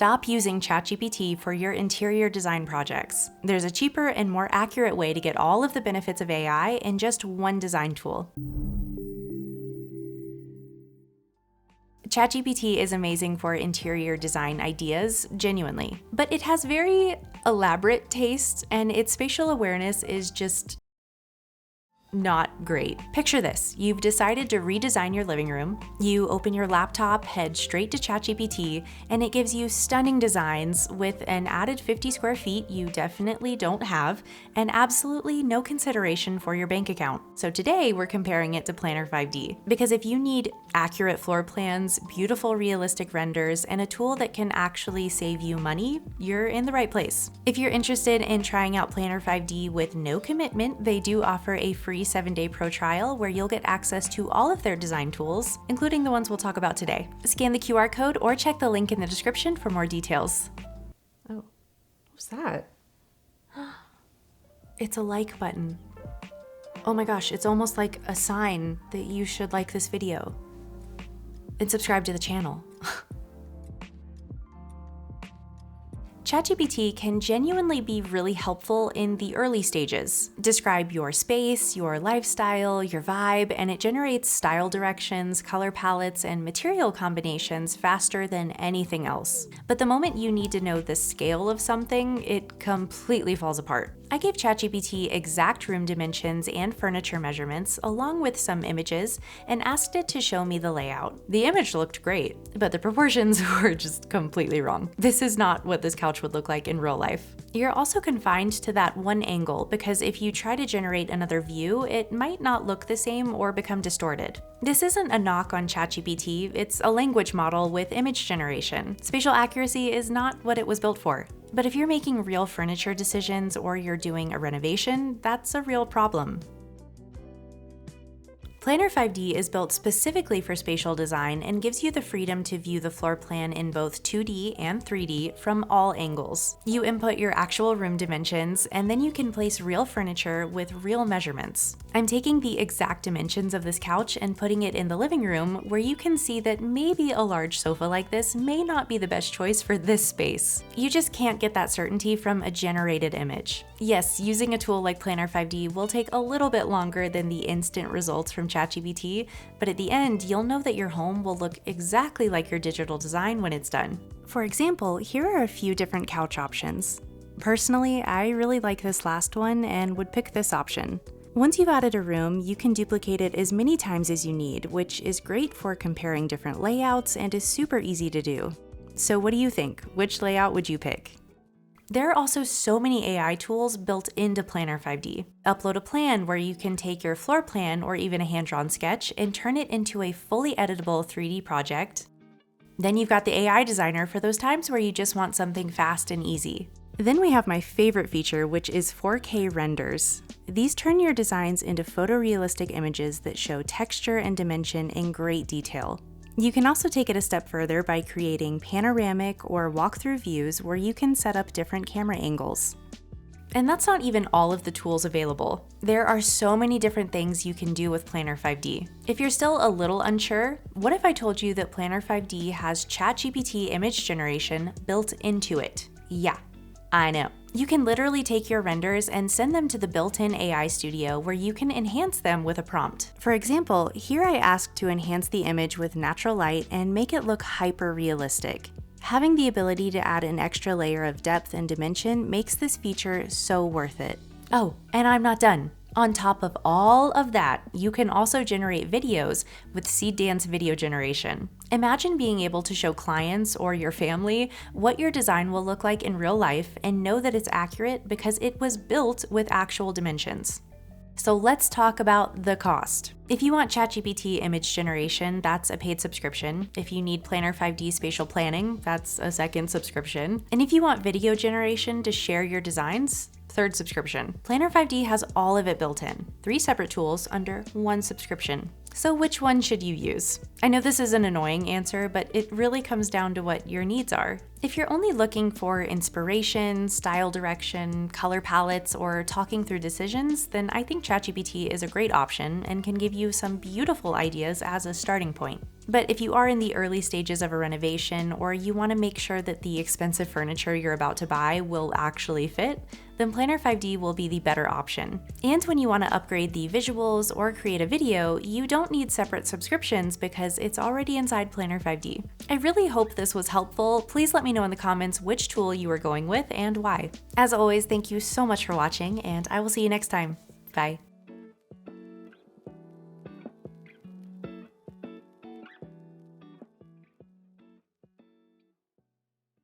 stop using ChatGPT for your interior design projects. There's a cheaper and more accurate way to get all of the benefits of AI in just one design tool. ChatGPT is amazing for interior design ideas, genuinely, but it has very elaborate tastes and its spatial awareness is just not great. Picture this. You've decided to redesign your living room. You open your laptop, head straight to ChatGPT, and it gives you stunning designs with an added 50 square feet you definitely don't have, and absolutely no consideration for your bank account. So today we're comparing it to Planner 5D, because if you need accurate floor plans, beautiful realistic renders, and a tool that can actually save you money, you're in the right place. If you're interested in trying out Planner 5D with no commitment, they do offer a free 7-day pro trial where you'll get access to all of their design tools, including the ones we'll talk about today. Scan the QR code or check the link in the description for more details. Oh, what's that? It's a like button. Oh my gosh, it's almost like a sign that you should like this video and subscribe to the channel. ChatGPT can genuinely be really helpful in the early stages. Describe your space, your lifestyle, your vibe, and it generates style directions, color palettes, and material combinations faster than anything else. But the moment you need to know the scale of something, it completely falls apart. I gave ChatGPT exact room dimensions and furniture measurements, along with some images, and asked it to show me the layout. The image looked great, but the proportions were just completely wrong. This is not what this couch would look like in real life. You're also confined to that one angle because if you try to generate another view, it might not look the same or become distorted. This isn't a knock on ChatGPT, it's a language model with image generation. Spatial accuracy is not what it was built for. But if you're making real furniture decisions or you're doing a renovation, that's a real problem. Planner 5D is built specifically for spatial design and gives you the freedom to view the floor plan in both 2D and 3D from all angles. You input your actual room dimensions, and then you can place real furniture with real measurements. I'm taking the exact dimensions of this couch and putting it in the living room, where you can see that maybe a large sofa like this may not be the best choice for this space. You just can't get that certainty from a generated image. Yes, using a tool like Planner 5D will take a little bit longer than the instant results from ChatGPT, but at the end, you'll know that your home will look exactly like your digital design when it's done. For example, here are a few different couch options. Personally, I really like this last one and would pick this option. Once you've added a room, you can duplicate it as many times as you need, which is great for comparing different layouts and is super easy to do. So what do you think? Which layout would you pick? There are also so many AI tools built into Planner 5D. Upload a plan where you can take your floor plan or even a hand-drawn sketch and turn it into a fully editable 3D project. Then you've got the AI designer for those times where you just want something fast and easy. Then we have my favorite feature, which is 4K renders. These turn your designs into photorealistic images that show texture and dimension in great detail. You can also take it a step further by creating panoramic or walkthrough views where you can set up different camera angles. And that's not even all of the tools available. There are so many different things you can do with Planner 5D. If you're still a little unsure, what if I told you that Planner 5D has ChatGPT image generation built into it? Yeah, I know. You can literally take your renders and send them to the built-in AI studio where you can enhance them with a prompt. For example, here I asked to enhance the image with natural light and make it look hyper-realistic. Having the ability to add an extra layer of depth and dimension makes this feature so worth it. Oh, and I'm not done. On top of all of that, you can also generate videos with Seed Dance video generation. Imagine being able to show clients or your family what your design will look like in real life and know that it's accurate because it was built with actual dimensions. So let's talk about the cost. If you want ChatGPT image generation, that's a paid subscription. If you need Planner 5D spatial planning, that's a second subscription. And if you want video generation to share your designs, third subscription. Planner 5D has all of it built in, 3 separate tools under one subscription. So which one should you use? I know this is an annoying answer, but it really comes down to what your needs are. If you're only looking for inspiration, style direction, color palettes, or talking through decisions, then I think ChatGPT is a great option and can give you some beautiful ideas as a starting point. But if you are in the early stages of a renovation, or you want to make sure that the expensive furniture you're about to buy will actually fit, then Planner 5D will be the better option. And when you want to upgrade the visuals or create a video, you don't need separate subscriptions because it's already inside Planner 5D. I really hope this was helpful. Please let me know in the comments which tool you are going with and why. As always, thank you so much for watching, and I will see you next time. Bye.